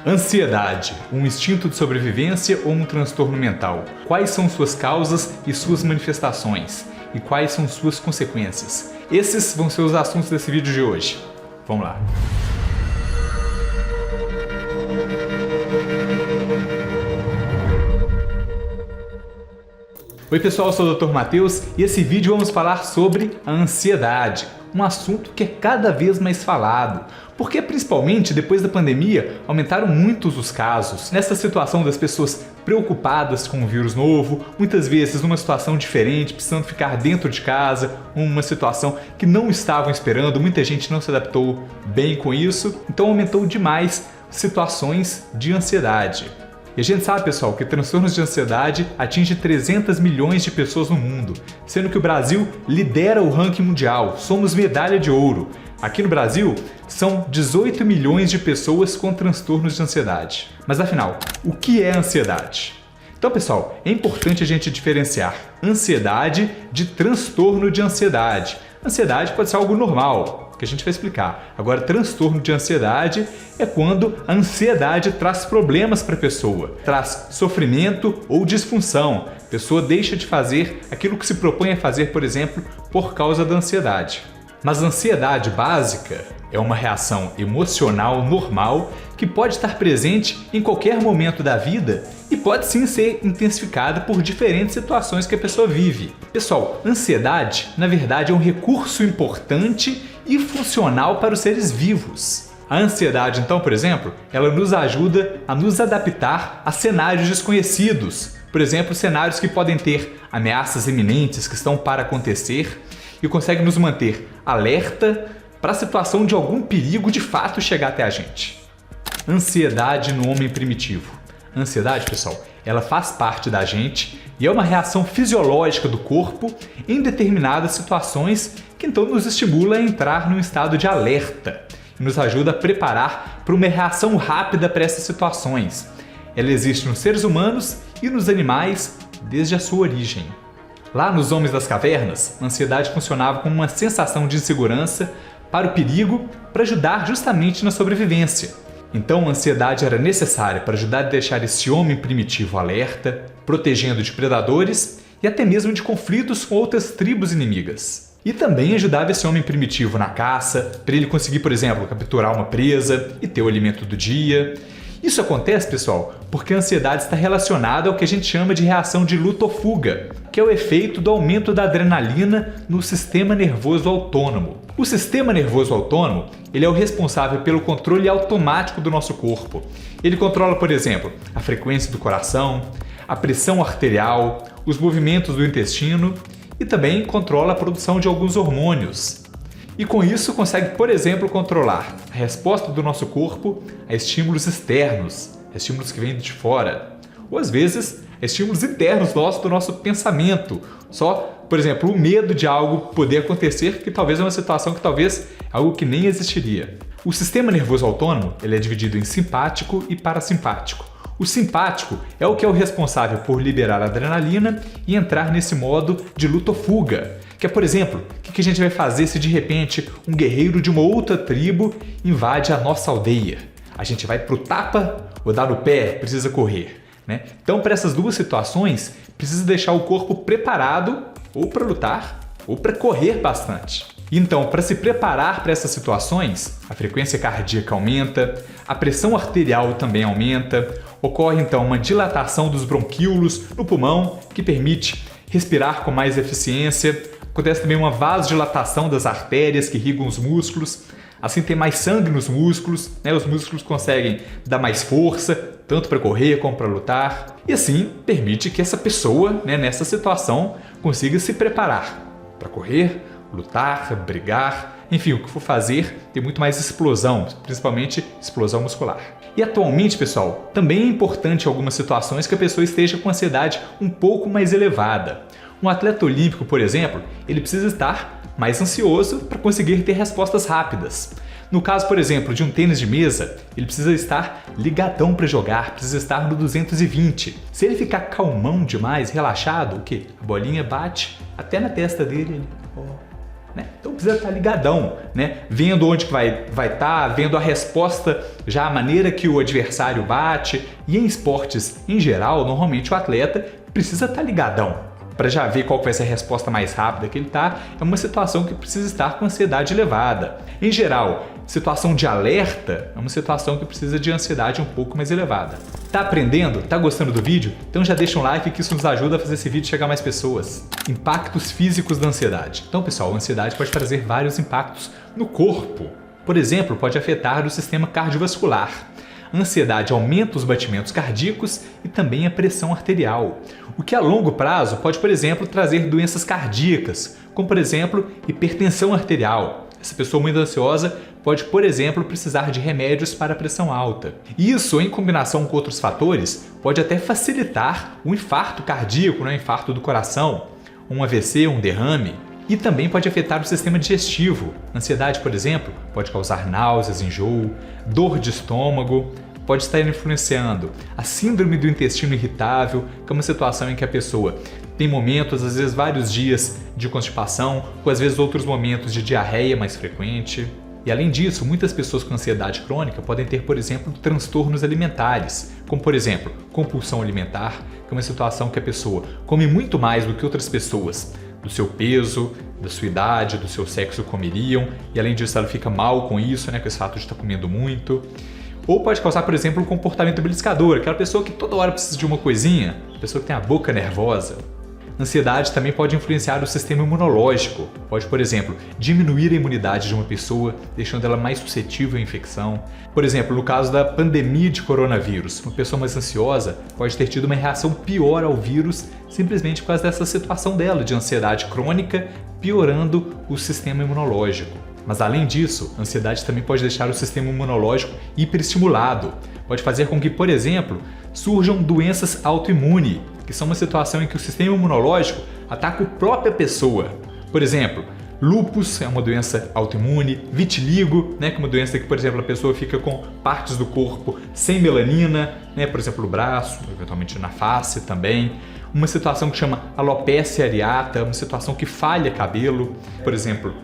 Ansiedade, um instinto de sobrevivência ou um transtorno mental? Quais são suas causas e suas manifestações? E quais são suas consequências? Esses vão ser os assuntos desse vídeo de hoje. Vamos lá! Oi pessoal, eu sou o Dr. Matheus e esse vídeo vamos falar sobre a ansiedade, um assunto que é cada vez mais falado, porque principalmente depois da pandemia aumentaram muitos os casos. Nessa situação das pessoas preocupadas com o vírus novo, muitas vezes numa situação diferente, precisando ficar dentro de casa, uma situação que não estavam esperando, muita gente não se adaptou bem com isso, então aumentou demais situações de ansiedade. E a gente sabe, pessoal, que transtornos de ansiedade atingem 300 milhões de pessoas no mundo, sendo que o Brasil lidera o ranking mundial, somos medalha de ouro. Aqui no Brasil, são 18 milhões de pessoas com transtornos de ansiedade. Mas afinal, o que é ansiedade? Então, pessoal, é importante a gente diferenciar ansiedade de transtorno de ansiedade. Ansiedade pode ser algo normal, que a gente vai explicar. Agora, transtorno de ansiedade é quando a ansiedade traz problemas para a pessoa, traz sofrimento ou disfunção. A pessoa deixa de fazer aquilo que se propõe a fazer, por exemplo, por causa da ansiedade. Mas a ansiedade básica é uma reação emocional normal que pode estar presente em qualquer momento da vida e pode sim ser intensificada por diferentes situações que a pessoa vive. Pessoal, ansiedade, na verdade, é um recurso importante e funcional para os seres vivos. A ansiedade, então, por exemplo, ela nos ajuda a nos adaptar a cenários desconhecidos. Por exemplo, cenários que podem ter ameaças iminentes que estão para acontecer e consegue nos manter alerta para a situação de algum perigo de fato chegar até a gente. Ansiedade no homem primitivo. A ansiedade, pessoal, ela faz parte da gente e é uma reação fisiológica do corpo em determinadas situações que então nos estimula a entrar num estado de alerta e nos ajuda a preparar para uma reação rápida para essas situações. Ela existe nos seres humanos e nos animais desde a sua origem. Lá nos homens das cavernas, a ansiedade funcionava como uma sensação de insegurança para o perigo, para ajudar justamente na sobrevivência. Então a ansiedade era necessária para ajudar a deixar esse homem primitivo alerta, protegendo de predadores e até mesmo de conflitos com outras tribos inimigas. E também ajudava esse homem primitivo na caça, para ele conseguir, por exemplo, capturar uma presa e ter o alimento do dia. Isso acontece, pessoal, porque a ansiedade está relacionada ao que a gente chama de reação de luta ou fuga, que é o efeito do aumento da adrenalina no sistema nervoso autônomo. O sistema nervoso autônomo, ele é o responsável pelo controle automático do nosso corpo. Ele controla, por exemplo, a frequência do coração, a pressão arterial, os movimentos do intestino e também controla a produção de alguns hormônios. E com isso consegue, por exemplo, controlar a resposta do nosso corpo a estímulos externos, estímulos que vêm de fora, ou às vezes estímulos internos nossos do nosso pensamento. Só, por exemplo, o medo de algo poder acontecer, que talvez é uma situação que talvez é algo que nem existiria. O sistema nervoso autônomo ele é dividido em simpático e parasimpático. O simpático é o que é o responsável por liberar a adrenalina e entrar nesse modo de luta ou fuga. Que é, por exemplo, o que a gente vai fazer se de repente um guerreiro de uma outra tribo invade a nossa aldeia? A gente vai pro tapa ou dar no pé? Precisa correr, né? Então, para essas duas situações, precisa deixar o corpo preparado ou para lutar ou para correr bastante. Então, para se preparar para essas situações, a frequência cardíaca aumenta, a pressão arterial também aumenta, ocorre então uma dilatação dos bronquíolos no pulmão, que permite respirar com mais eficiência. Acontece também uma vasodilatação das artérias que irrigam os músculos, assim tem mais sangue nos músculos, né? Os músculos conseguem dar mais força, tanto para correr como para lutar, e assim permite que essa pessoa, né, nessa situação, consiga se preparar para correr, lutar, brigar, enfim, o que for fazer, tem muito mais explosão, principalmente explosão muscular. E atualmente, pessoal, também é importante em algumas situações que a pessoa esteja com ansiedade um pouco mais elevada. Um atleta olímpico, por exemplo, ele precisa estar mais ansioso para conseguir ter respostas rápidas. No caso, por exemplo, de um tênis de mesa, ele precisa estar ligadão para jogar, precisa estar no 220. Se ele ficar calmão demais, relaxado, o quê? A bolinha bate até na testa dele. né? Então precisa estar ligadão, né? Vendo onde que vai estar, vendo a resposta, já a maneira que o adversário bate. E em esportes em geral, normalmente o atleta precisa estar ligadão para já ver qual vai ser a resposta mais rápida que ele está. É uma situação que precisa estar com ansiedade elevada. Em geral, situação de alerta é uma situação que precisa de ansiedade um pouco mais elevada. Tá aprendendo? Tá gostando do vídeo? Então já deixa um like que isso nos ajuda a fazer esse vídeo chegar a mais pessoas. Impactos físicos da ansiedade. Então, pessoal, a ansiedade pode trazer vários impactos no corpo. Por exemplo, pode afetar o sistema cardiovascular. A ansiedade aumenta os batimentos cardíacos e também a pressão arterial, o que a longo prazo pode, por exemplo, trazer doenças cardíacas, como por exemplo, hipertensão arterial. Essa pessoa muito ansiosa pode, por exemplo, precisar de remédios para a pressão alta. Isso, em combinação com outros fatores, pode até facilitar um infarto cardíaco, né? Infarto do coração, um AVC, um derrame. E também pode afetar o sistema digestivo. Ansiedade, por exemplo, pode causar náuseas, enjoo, dor de estômago, pode estar influenciando a síndrome do intestino irritável, que é uma situação em que a pessoa tem momentos, às vezes vários dias de constipação, ou às vezes outros momentos de diarreia mais frequente. E além disso, muitas pessoas com ansiedade crônica podem ter, por exemplo, transtornos alimentares, como por exemplo, compulsão alimentar, que é uma situação que a pessoa come muito mais do que outras pessoas, do seu peso, da sua idade, do seu sexo comeriam, e além disso ela fica mal com isso, né, com esse fato de estar comendo muito. Ou pode causar, por exemplo, um comportamento beliscador, aquela pessoa que toda hora precisa de uma coisinha, pessoa que tem a boca nervosa. Ansiedade também pode influenciar o sistema imunológico. Pode, por exemplo, diminuir a imunidade de uma pessoa, deixando ela mais suscetível à infecção. Por exemplo, no caso da pandemia de coronavírus, uma pessoa mais ansiosa pode ter tido uma reação pior ao vírus simplesmente por causa dessa situação dela de ansiedade crônica, piorando o sistema imunológico. Mas além disso, a ansiedade também pode deixar o sistema imunológico hiperestimulado. Pode fazer com que, por exemplo, surjam doenças autoimunes, que são uma situação em que o sistema imunológico ataca a própria pessoa. Por exemplo, lúpus é uma doença autoimune, vitiligo, né, que é uma doença que, por exemplo, a pessoa fica com partes do corpo sem melanina, né, por exemplo, no braço, eventualmente na face também. Uma situação que chama alopecia areata, uma situação que falha cabelo, por exemplo,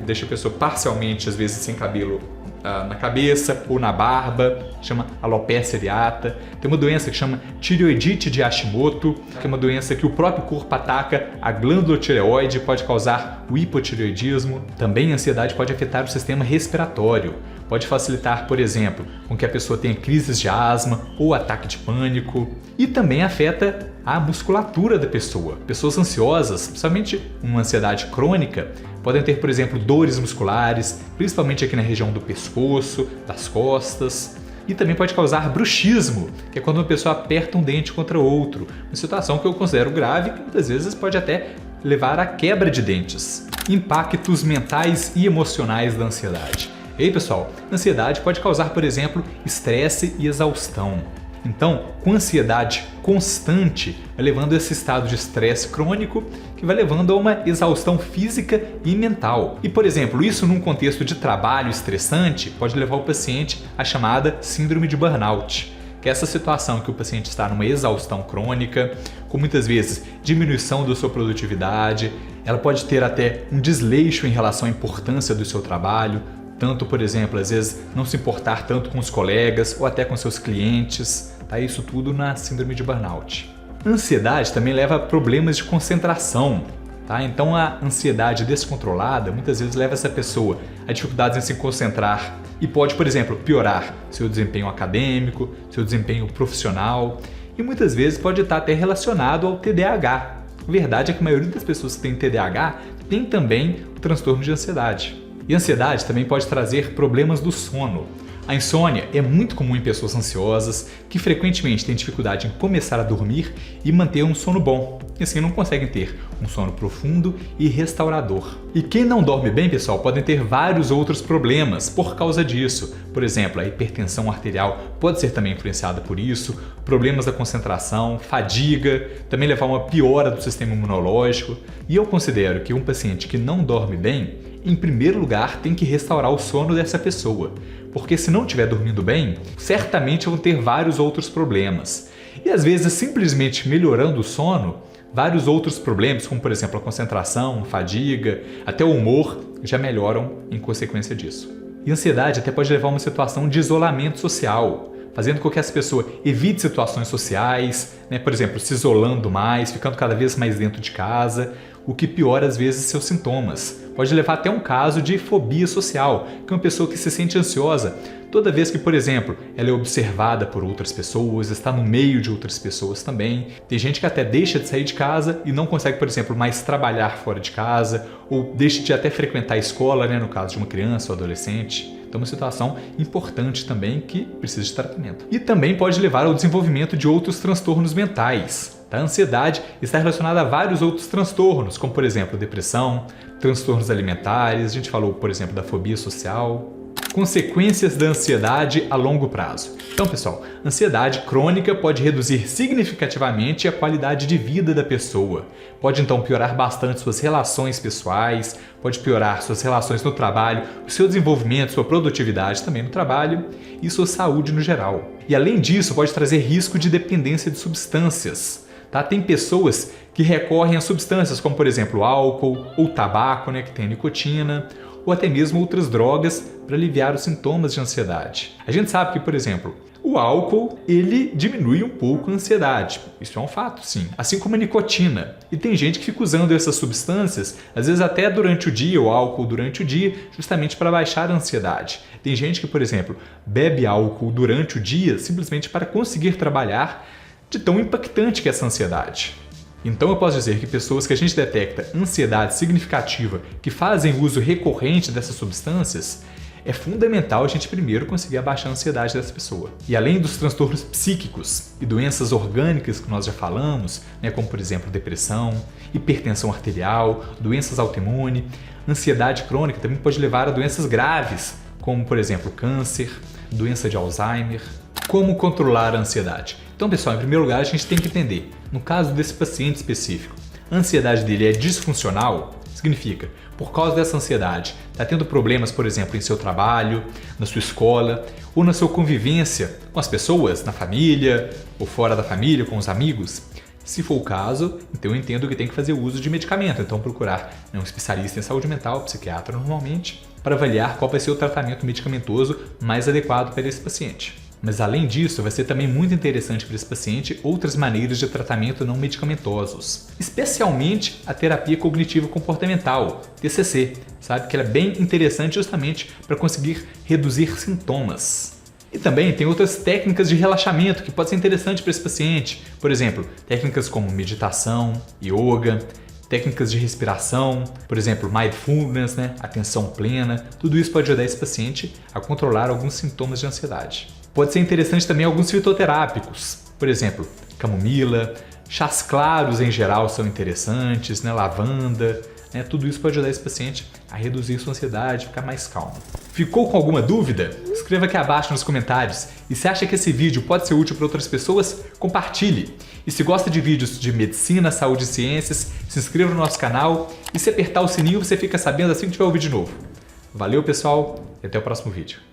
deixa a pessoa parcialmente, às vezes, sem cabelo na cabeça ou na barba, chama alopecia areata. Tem uma doença que chama tireoidite de Hashimoto, que é uma doença que o próprio corpo ataca a glândula tireoide, pode causar o hipotireoidismo. Também a ansiedade pode afetar o sistema respiratório, pode facilitar, por exemplo, com que a pessoa tenha crises de asma ou ataque de pânico. E também afeta a musculatura da pessoa. Pessoas ansiosas, principalmente uma ansiedade crônica, podem ter, por exemplo, dores musculares, principalmente aqui na região do pescoço, das costas. E também pode causar bruxismo, que é quando uma pessoa aperta um dente contra outro. Uma situação que eu considero grave, que muitas vezes pode até levar à quebra de dentes. Impactos mentais e emocionais da ansiedade. E aí, pessoal, a ansiedade pode causar, por exemplo, estresse e exaustão. Então, com ansiedade constante, vai levando a esse estado de estresse crônico que vai levando a uma exaustão física e mental. E, por exemplo, isso num contexto de trabalho estressante pode levar o paciente à chamada síndrome de burnout, que é essa situação em que o paciente está numa exaustão crônica, com muitas vezes diminuição da sua produtividade, ela pode ter até um desleixo em relação à importância do seu trabalho, tanto, por exemplo, às vezes não se importar tanto com os colegas ou até com seus clientes, tá? Isso tudo na síndrome de burnout. A ansiedade também leva a problemas de concentração, tá? Então a ansiedade descontrolada muitas vezes leva essa pessoa a dificuldades em se concentrar e pode, por exemplo, piorar seu desempenho acadêmico, seu desempenho profissional e muitas vezes pode estar até relacionado ao TDAH. A verdade é que a maioria das pessoas que têm TDAH tem também o transtorno de ansiedade. E a ansiedade também pode trazer problemas do sono. A insônia é muito comum em pessoas ansiosas que frequentemente têm dificuldade em começar a dormir e manter um sono bom. E assim não conseguem ter um sono profundo e restaurador. E quem não dorme bem, pessoal, podem ter vários outros problemas por causa disso. Por exemplo, a hipertensão arterial pode ser também influenciada por isso, problemas da concentração, fadiga, também levar a uma piora do sistema imunológico. E eu considero que um paciente que não dorme bem, em primeiro lugar, tem que restaurar o sono dessa pessoa, porque se não estiver dormindo bem, certamente vão ter vários outros problemas. E às vezes, simplesmente melhorando o sono, vários outros problemas, como por exemplo a concentração, a fadiga, até o humor, já melhoram em consequência disso. E a ansiedade até pode levar a uma situação de isolamento social, fazendo com que essa pessoa evite situações sociais, por exemplo, se isolando mais, ficando cada vez mais dentro de casa, o que piora às vezes seus sintomas. Pode levar até um caso de fobia social, que é uma pessoa que se sente ansiosa toda vez que, por exemplo, ela é observada por outras pessoas, está no meio de outras pessoas também. Tem gente que até deixa de sair de casa e não consegue, por exemplo, mais trabalhar fora de casa, ou deixa de até frequentar a escola, no caso de uma criança ou adolescente. Então, uma situação importante também que precisa de tratamento. E também pode levar ao desenvolvimento de outros transtornos mentais. A ansiedade está relacionada a vários outros transtornos, como, por exemplo, depressão, transtornos alimentares, a gente falou, por exemplo, da fobia social. Consequências da ansiedade a longo prazo. Então, pessoal, ansiedade crônica pode reduzir significativamente a qualidade de vida da pessoa. Pode, então, piorar bastante suas relações pessoais, pode piorar suas relações no trabalho, o seu desenvolvimento, sua produtividade também no trabalho e sua saúde no geral. E, além disso, pode trazer risco de dependência de substâncias. Tem pessoas que recorrem a substâncias como, por exemplo, álcool ou tabaco, que tem nicotina, ou até mesmo outras drogas para aliviar os sintomas de ansiedade. A gente sabe que, por exemplo, o álcool ele diminui um pouco a ansiedade. Isso é um fato, sim. Assim como a nicotina. E tem gente que fica usando essas substâncias, às vezes até durante o dia, o álcool durante o dia, justamente para baixar a ansiedade. Tem gente que, por exemplo, bebe álcool durante o dia simplesmente para conseguir trabalhar, de tão impactante que é essa ansiedade. Então eu posso dizer que pessoas que a gente detecta ansiedade significativa, que fazem uso recorrente dessas substâncias, é fundamental a gente primeiro conseguir abaixar a ansiedade dessa pessoa. E além dos transtornos psíquicos e doenças orgânicas que nós já falamos, como por exemplo depressão, hipertensão arterial, doenças autoimunes, ansiedade crônica também pode levar a doenças graves, como por exemplo câncer, doença de Alzheimer. Como controlar a ansiedade? Então, pessoal, em primeiro lugar, a gente tem que entender, no caso desse paciente específico, a ansiedade dele é disfuncional? Significa, por causa dessa ansiedade, está tendo problemas, por exemplo, em seu trabalho, na sua escola, ou na sua convivência com as pessoas, na família, ou fora da família, com os amigos? Se for o caso, então eu entendo que tem que fazer uso de medicamento, então procurar um especialista em saúde mental, psiquiatra normalmente, para avaliar qual vai ser o tratamento medicamentoso mais adequado para esse paciente. Mas além disso, vai ser também muito interessante para esse paciente outras maneiras de tratamento não medicamentosos, especialmente a terapia cognitivo comportamental, TCC, que ela é bem interessante justamente para conseguir reduzir sintomas. E também tem outras técnicas de relaxamento que podem ser interessantes para esse paciente, por exemplo, técnicas como meditação, yoga, técnicas de respiração, por exemplo, mindfulness, atenção plena, tudo isso pode ajudar esse paciente a controlar alguns sintomas de ansiedade. Pode ser interessante também alguns fitoterápicos, por exemplo, camomila, chás claros em geral são interessantes, lavanda, tudo isso pode ajudar esse paciente a reduzir sua ansiedade, ficar mais calmo. Ficou com alguma dúvida? Escreva aqui abaixo nos comentários. E se acha que esse vídeo pode ser útil para outras pessoas, compartilhe. E se gosta de vídeos de medicina, saúde e ciências, se inscreva no nosso canal e se apertar o sininho você fica sabendo assim que tiver um vídeo novo. Valeu, pessoal, e até o próximo vídeo.